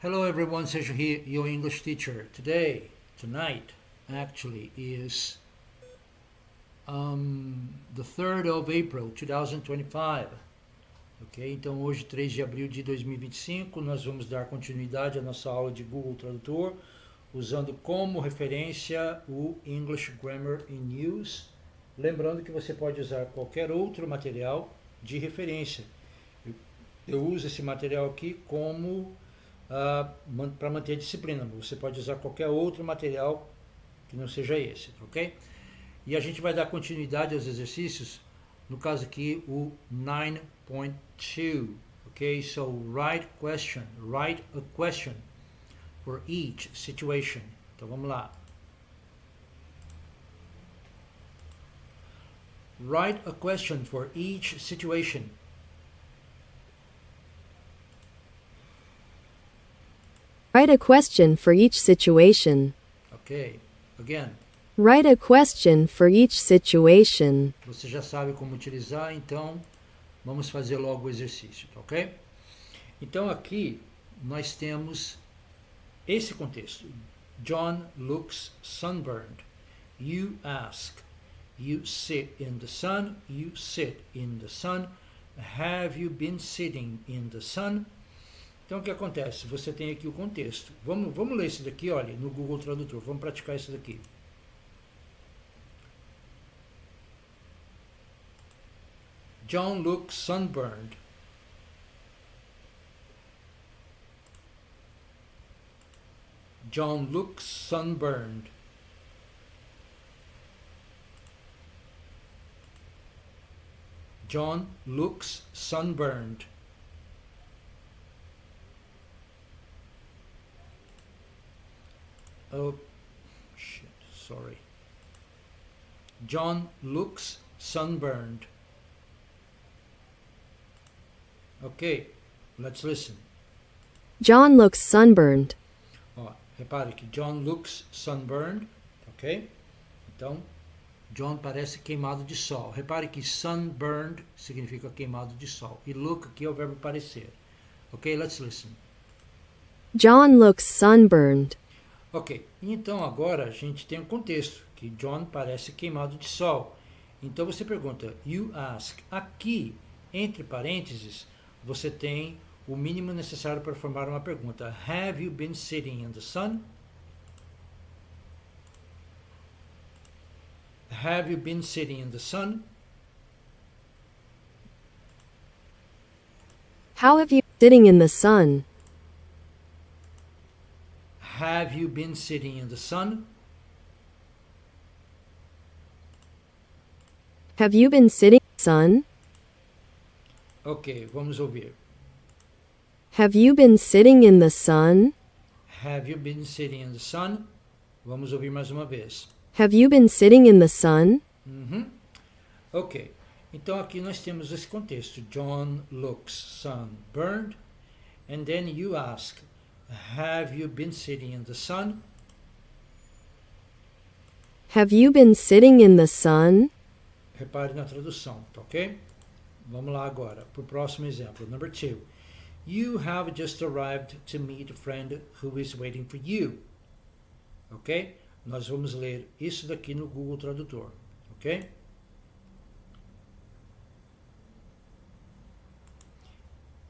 Hello everyone, Sergio here, your English teacher. Tonight, actually, is the 3rd of April 2025. Ok? Então hoje, 3 de abril de 2025, nós vamos dar continuidade à nossa aula de Google Tradutor, usando como referência o English Grammar in Use. Lembrando que você pode usar qualquer outro material de referência. Eu uso esse material aqui como para manter a disciplina. Você pode usar qualquer outro material que não seja esse, ok? E a gente vai dar continuidade aos exercícios, no caso aqui o 9.2, ok? So write a question for each situation. Então vamos lá. Write a question for each situation. Write a question for each situation. Ok, again. Write a question for each situation. Você já sabe como utilizar, então vamos fazer logo o exercício, ok? Então aqui nós temos esse contexto. John looks sunburned. You ask. You sit in the sun. You sit in the sun. Have you been sitting in the sun? Então, o que acontece? Você tem aqui o contexto. Vamos ler isso daqui, olha, no Google Tradutor. Vamos praticar isso daqui. John looks sunburned. John looks sunburned. John looks sunburned. Oh, shit, sorry. John looks sunburned. Okay, let's listen. John looks sunburned. Ó, repare que John looks sunburned, ok? Então, John parece queimado de sol. Repare que sunburned significa queimado de sol. E look aqui é o verbo parecer. Ok, let's listen. John looks sunburned. Ok, então agora a gente tem um contexto, que John parece queimado de sol. Então você pergunta, you ask. Aqui, entre parênteses, você tem o mínimo necessário para formar uma pergunta. Have you been sitting in the sun? Have you been sitting in the sun? How have you been sitting in the sun? Have you been sitting in the sun? Have you been sitting in the sun? Ok, vamos ouvir. Have you been sitting in the sun? Have you been sitting in the sun? Vamos ouvir mais uma vez. Have you been sitting in the sun? Ok, então aqui nós temos esse contexto. John looks sunburned. And then you ask, have you been sitting in the sun? Have you been sitting in the sun? Repare na tradução, tá ok? Vamos lá agora, para o próximo exemplo. Number 2. You have just arrived to meet a friend who is waiting for you. Ok? Nós vamos ler isso daqui no Google Tradutor. Ok?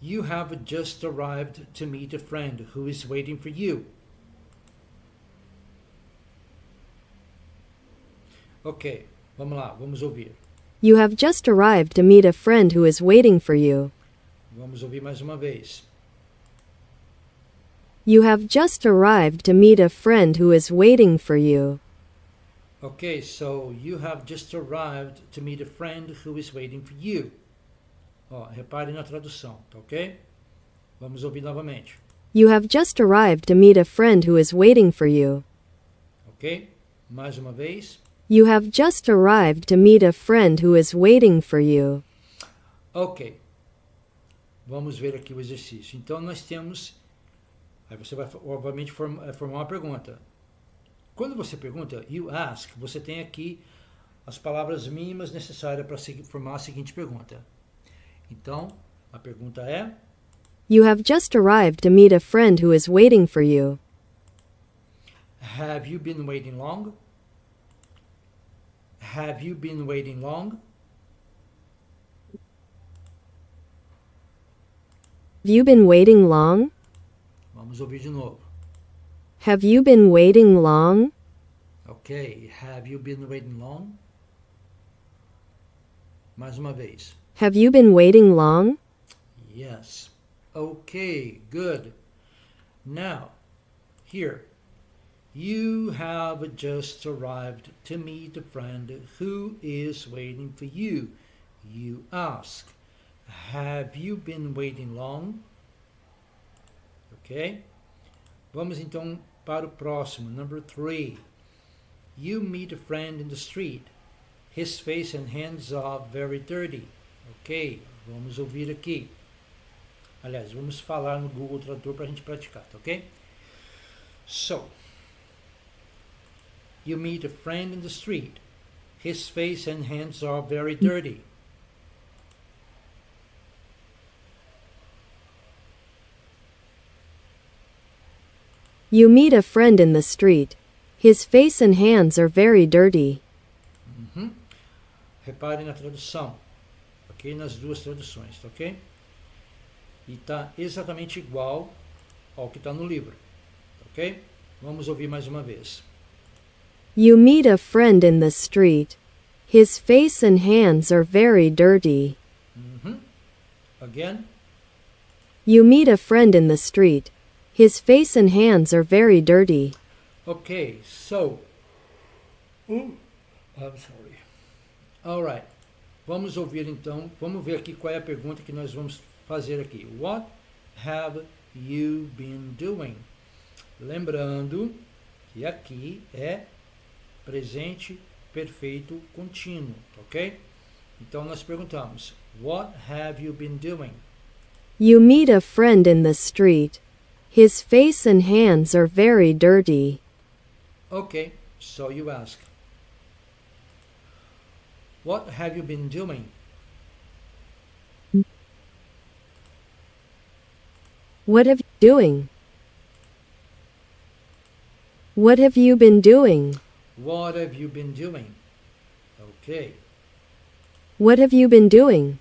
You have just arrived to meet a friend who is waiting for you. Ok, vamos lá, vamos ouvir. You have just arrived to meet a friend who is waiting for you. Vamos ouvir mais uma vez. You have just arrived to meet a friend who is waiting for you. Ok, so you have just arrived to meet a friend who is waiting for you. Ó, repare na tradução, tá ok? Vamos ouvir novamente. You have just arrived to meet a friend who is waiting for you. Ok? Mais uma vez. You have just arrived to meet a friend who is waiting for you. Ok. Vamos ver aqui o exercício. Então nós temos... Aí você vai, obviamente, formar uma pergunta. Quando você pergunta, you ask, você tem aqui as palavras mínimas necessárias para formar a seguinte pergunta. Então, a pergunta é, You have just arrived to meet a friend who is waiting for you. Have you been waiting long? Have you been waiting long? Have you been waiting long? Vamos ouvir de novo. Have you been waiting long? Ok. Have you been waiting long? Mais uma vez. Have you been waiting long? Yes. Okay, good. Now, here. You have just arrived to meet a friend who is waiting for you. You ask, have you been waiting long? Ok? Vamos então para o próximo. Number 3. You meet a friend in the street. His face and hands are very dirty. Ok? Vamos ouvir aqui. Aliás, vamos falar no Google Tradutor para a gente praticar, tá ok? So, you meet a friend in the street. His face and hands are very dirty. You meet a friend in the street. His face and hands are very dirty. Repare na tradução, ok? Nas duas traduções, tá ok? E está exatamente igual ao que está no livro, ok? Vamos ouvir mais uma vez. You meet a friend in the street. His face and hands are very dirty. Again. You meet a friend in the street. His face and hands are very dirty. Okay, so. I'm sorry. Alright. Vamos ouvir então. Vamos ver aqui qual é a pergunta que nós vamos fazer aqui. What have you been doing? Lembrando que aqui é presente perfeito contínuo, ok? Então nós perguntamos: What have you been doing? You meet a friend in the street. His face and hands are very dirty. Okay, so you ask, what have you been doing? What have you been doing? What have you been doing? What have you been doing? Okay, What have you been doing?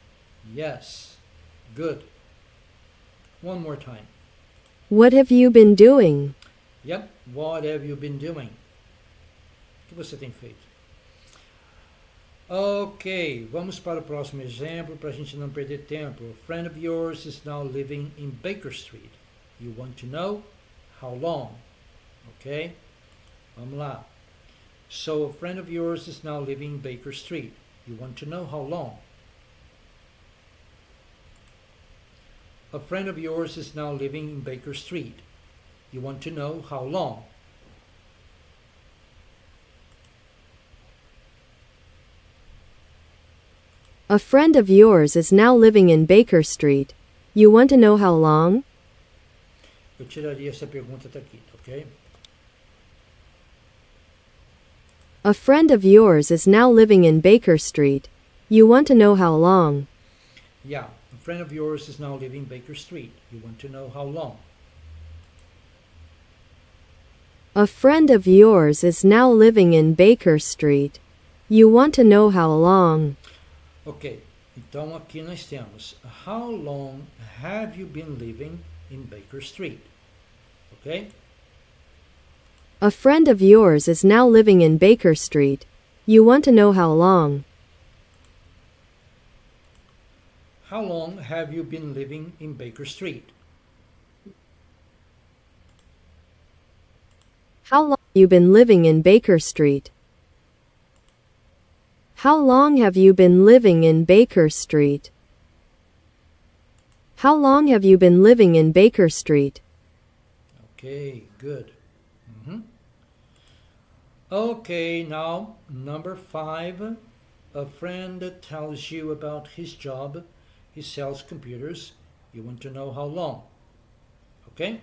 yes, good. One more time. What have you been doing? Yep, what have you been doing? O que você tem feito? Ok, vamos para o próximo exemplo para a gente não perder tempo. A friend of yours is now living in Baker Street. You want to know how long? Ok, vamos lá. So a friend of yours is now living in Baker Street. You want to know how long? A friend of yours is now living in Baker Street. You want to know how long? A friend of yours is now living in Baker Street. You want to know how long? Eu tiraria essa pergunta daqui, ok? A friend of yours is now living in Baker Street. You want to know how long? Yeah, a friend of yours is now living in Baker Street. You want to know how long? A friend of yours is now living in Baker Street. You want to know how long? Ok, então aqui nós temos how long have you been living in Baker Street? Ok? A friend of yours is now living in Baker Street. You want to know how long? How long have you been living in Baker Street? How long have you been living in Baker Street? How long have you been living in Baker Street? How long have you been living in Baker Street? Okay, good. Okay, now number 5. A friend tells you about his job. He sells computers. You want to know how long? Ok?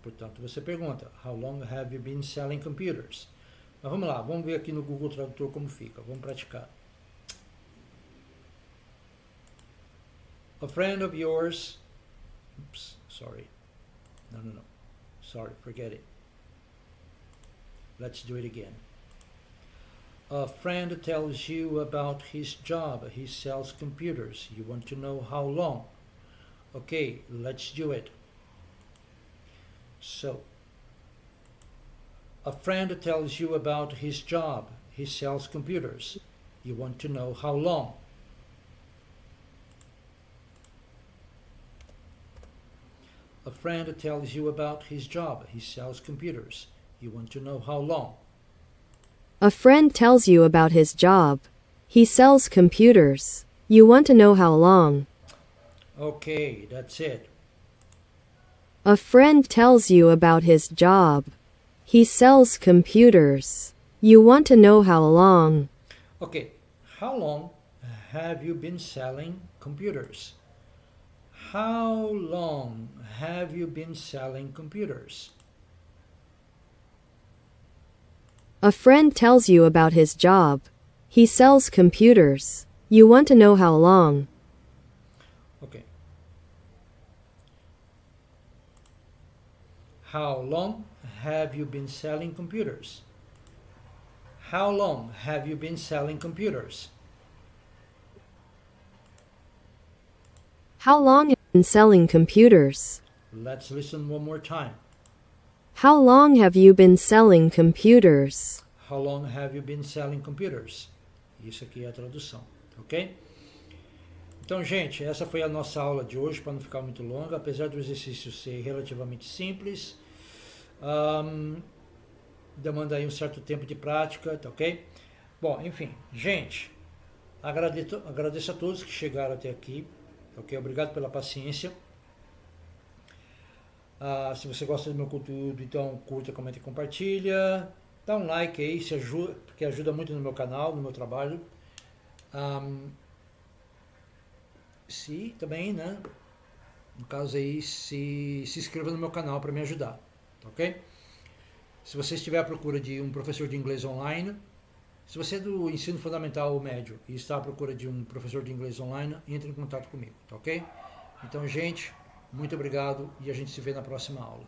Portanto, você pergunta, how long have you been selling computers? Mas vamos lá, vamos ver aqui no Google Tradutor como fica. Vamos praticar. A friend of yours Oops, sorry. No. Sorry, forget it. Let's do it again. A friend tells you about his job. He sells computers. You want to know how long. Okay, let's do it. So, a friend tells you about his job. He sells computers. You want to know how long. A friend tells you about his job. He sells computers. You want to know how long. A friend tells you about his job. He sells computers. You want to know how long. Okay, that's it. A friend tells you about his job. He sells computers. You want to know how long. Okay, how long have you been selling computers? How long have you been selling computers? A friend tells you about his job. He sells computers. You want to know how long. Okay. How long have you been selling computers? How long have you been selling computers? How long have you been selling computers? Let's listen one more time. How long have you been selling computers? How long have you been selling computers? Isso aqui é a tradução, ok? Então, gente, essa foi a nossa aula de hoje, para não ficar muito longa, apesar do exercício ser relativamente simples. Demanda aí um certo tempo de prática, tá ok? Bom, enfim, gente, agradeço a todos que chegaram até aqui, ok? Obrigado pela paciência. Se você gosta do meu conteúdo, então curta, comenta e compartilha. Dá um like aí, porque ajuda muito no meu canal, no meu trabalho. Se também, né? No caso aí, se inscreva no meu canal para me ajudar, tá ok? Se você estiver à procura de um professor de inglês online, se você é do ensino fundamental ou médio e está à procura de um professor de inglês online, entre em contato comigo, tá ok? Então, gente, muito obrigado e a gente se vê na próxima aula.